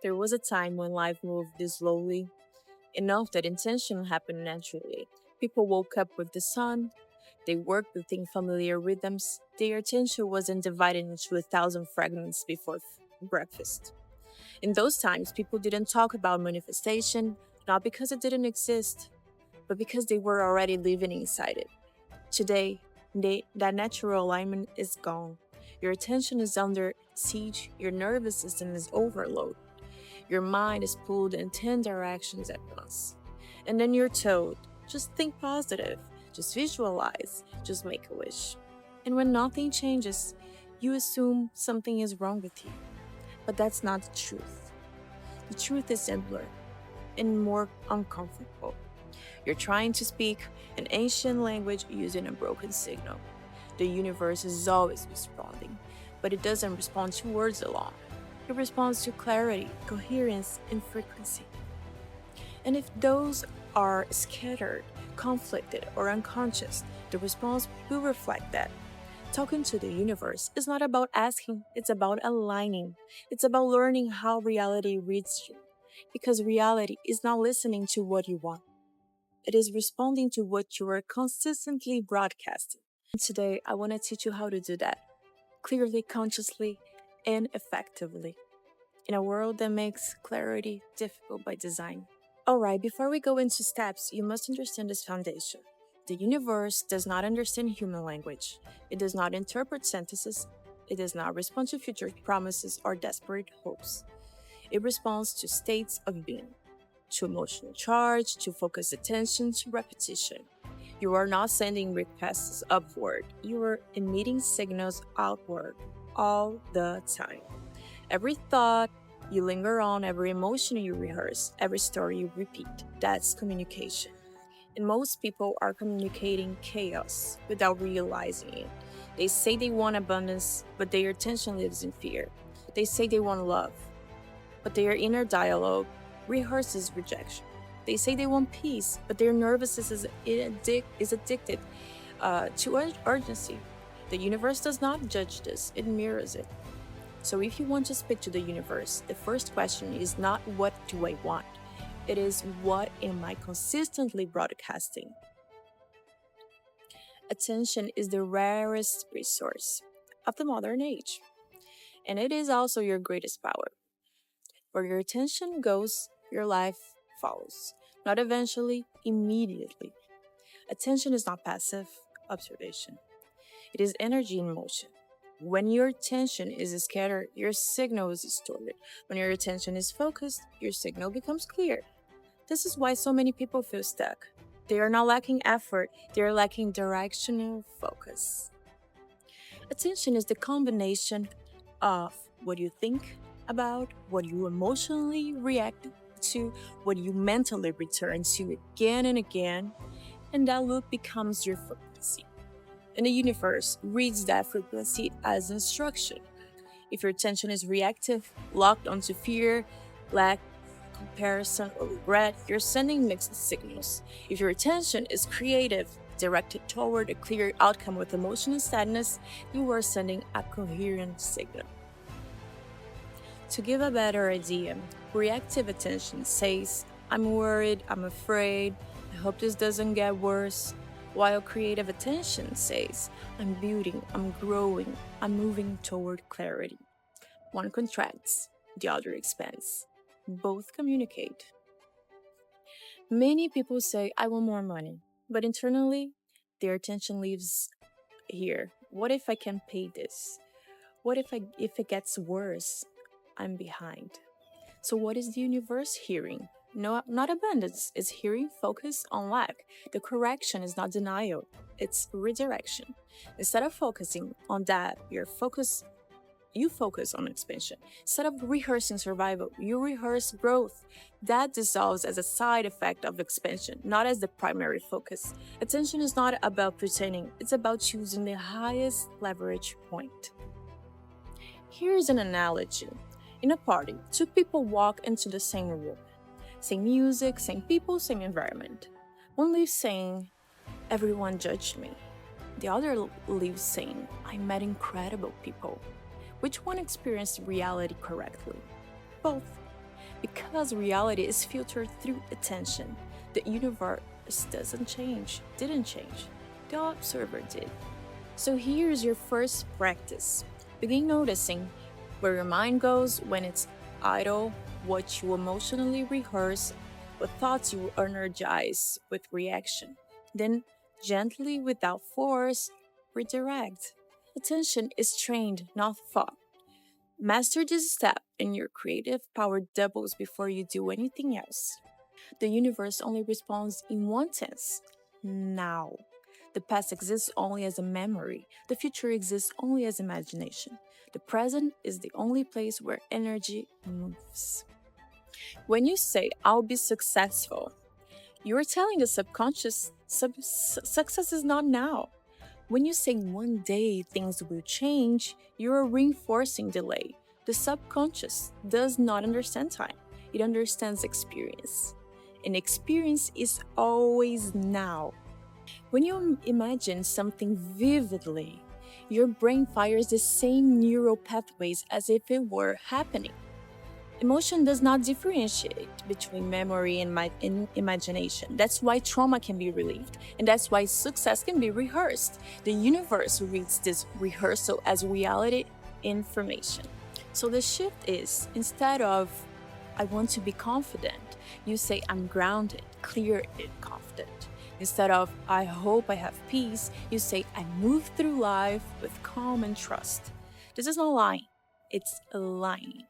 There was a time when life moved this slowly, enough that intention happened naturally. People woke up with the sun, they worked within familiar rhythms, their attention wasn't divided into a thousand fragments before breakfast. In those times, people didn't talk about manifestation, not because it didn't exist, but because they were already living inside it. Today, that natural alignment is gone. Your attention is under siege, your nervous system is overloaded, your mind is pulled in 10 directions at once. And then you're told, just think positive, just visualize, just make a wish. And when nothing changes, you assume something is wrong with you. But that's not the truth. The truth is simpler and more uncomfortable. You're trying to speak an ancient language using a broken signal. The universe is always responding, but it doesn't respond to words alone. It responds to clarity, coherence, and frequency. And if those are scattered, conflicted, or unconscious, the response will reflect that. Talking to the universe is not about asking, it's about aligning. It's about learning how reality reads you. Because reality is not listening to what you want, it is responding to what you are consistently broadcasting. And today, I want to teach you how to do that clearly, consciously, and effectively in a world that makes clarity difficult by design. Alright, before we go into steps, you must understand this foundation. The universe does not understand human language. It does not interpret sentences. It does not respond to future promises or desperate hopes. It responds to states of being, to emotional charge, to focused attention, to repetition. You are not sending requests upward, you are emitting signals outward all the time. Every thought you linger on, every emotion you rehearse, every story you repeat, that's communication. And most people are communicating chaos without realizing it. They say they want abundance, but their attention lives in fear. They say they want love, but their inner dialogue rehearses rejection. They say they want peace, but their nervous system is addicted to urgency. The universe does not judge this, it mirrors it. So if you want to speak to the universe, the first question is not what do I want? It is what am I consistently broadcasting? Attention is the rarest resource of the modern age, and it is also your greatest power. Where your attention goes, your life follows. Not eventually, immediately. Attention is not passive observation, it is energy in motion. When your attention is scattered, your signal is distorted. When your attention is focused, your signal becomes clear. This is why so many people feel stuck. They are not lacking effort, they are lacking directional focus. Attention is the combination of what you think about, what you emotionally react to, what you mentally return to again and again, and that loop becomes your frequency. And the universe reads that frequency as instruction. If your attention is reactive, locked onto fear, lack, comparison, or regret, you're sending mixed signals. If your attention is creative, directed toward a clear outcome with emotion and sadness, you are sending a coherent signal. To give a better idea, reactive attention says, I'm worried, I'm afraid, I hope this doesn't get worse. While creative attention says, I'm building, I'm growing, I'm moving toward clarity. One contracts, the other expands. Both communicate. Many people say, I want more money, but internally, their attention lives here. What if I can't pay this? What if it gets worse? I'm behind. So what is the universe hearing? No, not abundance. It's hearing focus on lack. The correction is not denial, it's redirection. Instead of focusing on that, you focus on expansion. Instead of rehearsing survival, you rehearse growth. That dissolves as a side effect of expansion, not as the primary focus. Attention is not about pretending, it's about choosing the highest leverage point. Here's an analogy. In a party, two people walk into the same room. Same music, same people, same environment. One leaves saying, everyone judged me. The other leaves saying, I met incredible people. Which one experienced reality correctly? Both. Because reality is filtered through attention. The universe didn't change. The observer did. So here's your first practice. Begin noticing where your mind goes when it's idle, what you emotionally rehearse, what thoughts you energize with reaction. Then, gently, without force, redirect. Attention is trained, not thought. Master this step, and your creative power doubles before you do anything else. The universe only responds in one sense now. The past exists only as a memory, the future exists only as imagination. The present is the only place where energy moves. When you say, I'll be successful, you're telling the subconscious success is not now. When you say one day things will change, you are reinforcing delay. The subconscious does not understand time, it understands experience. And experience is always now. When you imagine something vividly, your brain fires the same neural pathways as if it were happening. Emotion does not differentiate between memory and imagination. That's why trauma can be relieved, and that's why success can be rehearsed. The universe reads this rehearsal as reality information. So the shift is instead of I want to be confident, you say I'm grounded, clear, and confident. Instead of I hope I have peace, you say I move through life with calm and trust. This is not lying, it's aligning.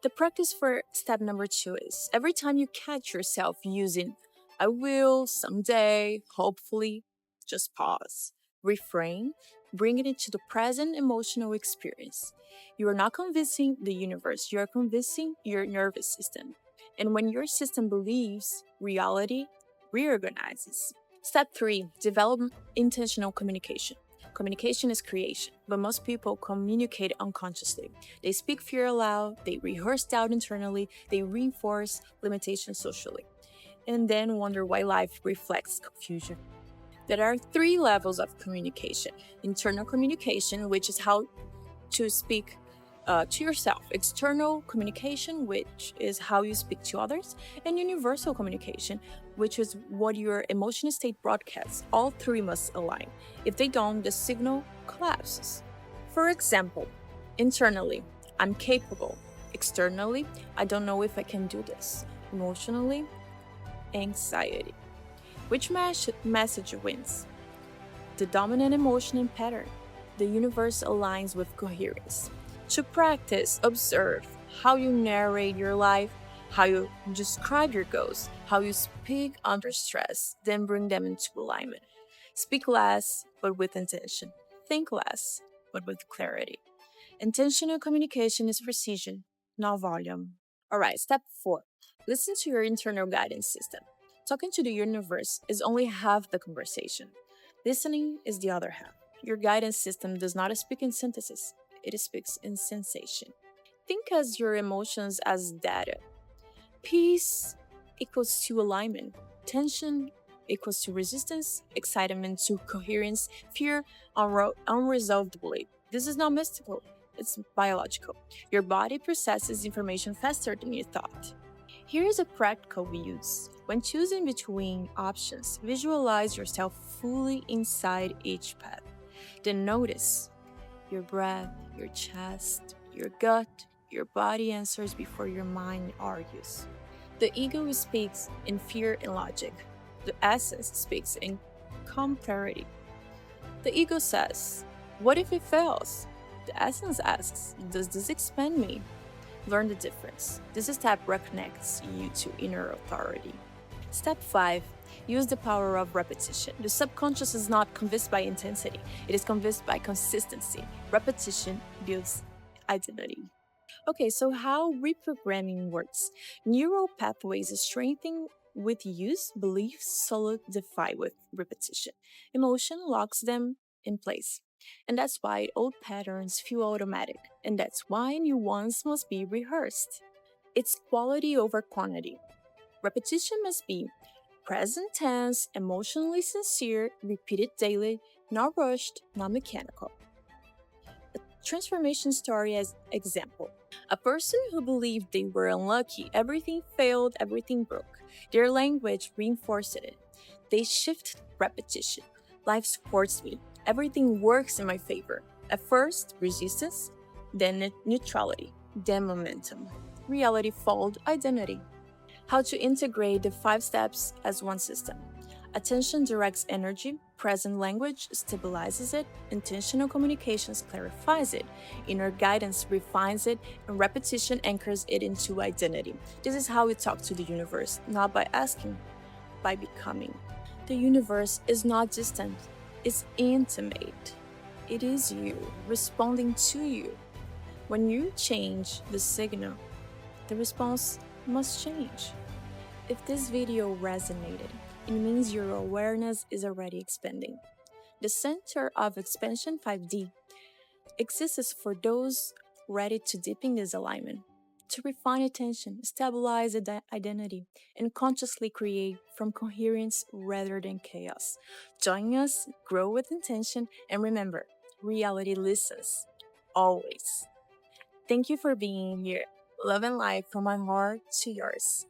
The practice for step number 2 is every time you catch yourself using I will, someday, hopefully, just pause, refrain, bring it into the present emotional experience. You are not convincing the universe, you are convincing your nervous system. And when your system believes, reality reorganizes. Step 3, develop intentional communication. Communication is creation, but most people communicate unconsciously. They speak fear aloud, they rehearse doubt internally, they reinforce limitations socially, and then wonder why life reflects confusion. There are 3 levels of communication: internal communication, which is how to speak to yourself, external communication, which is how you speak to others, and universal communication, which is what your emotional state broadcasts. All 3 must align. If they don't, the signal collapses. For example, internally, I'm capable. Externally, I don't know if I can do this. Emotionally, anxiety. Which message wins? The dominant emotion and pattern. The universe aligns with coherence. To practice, observe how you narrate your life, how you describe your goals, how you speak under stress, then bring them into alignment. Speak less, but with intention. Think less, but with clarity. Intentional communication is precision, not volume. All right, step 4. Listen to your internal guidance system. Talking to the universe is only half the conversation. Listening is the other half. Your guidance system does not speak in synthesis, it speaks in sensation. Think as your emotions as data. Peace equals to alignment, tension equals to resistance, excitement to coherence, fear unresolvedly. This is not mystical, it's biological. Your body processes information faster than you thought. Here is a practical we use. When choosing between options, visualize yourself fully inside each path. Then notice your breath, your chest, your gut, your body answers before your mind argues. The ego speaks in fear and logic. The essence speaks in calm clarity. The ego says, what if it fails? The essence asks, does this expand me? Learn the difference. This step reconnects you to inner authority. Step 5. Use the power of repetition. The subconscious is not convinced by intensity, it is convinced by consistency. Repetition builds identity. Okay, so how reprogramming works. Neural pathways strengthen with use, beliefs solidify with repetition. Emotion locks them in place. And that's why old patterns feel automatic, and that's why new ones must be rehearsed. It's quality over quantity. Repetition must be present tense, emotionally sincere, repeated daily, not rushed, not mechanical. A transformation story as example. A person who believed they were unlucky, everything failed, everything broke. Their language reinforced it. They shift repetition. Life supports me. Everything works in my favor. At first, resistance, then neutrality, then momentum. Reality followed identity. How to integrate the 5 steps as one system. Attention directs energy, present language stabilizes it, intentional communications clarifies it, inner guidance refines it, and repetition anchors it into identity. This is how we talk to the universe, not by asking, by becoming. The universe is not distant, it's intimate. It is you, responding to you. When you change the signal, the response must change. If this video resonated, it means your awareness is already expanding. The center of expansion 5D exists for those ready to deepen this alignment, to refine attention, stabilize identity, and consciously create from coherence rather than chaos. Join us, grow with intention, and remember, reality listens. Always. Thank you for being here. Love and light from my heart to yours.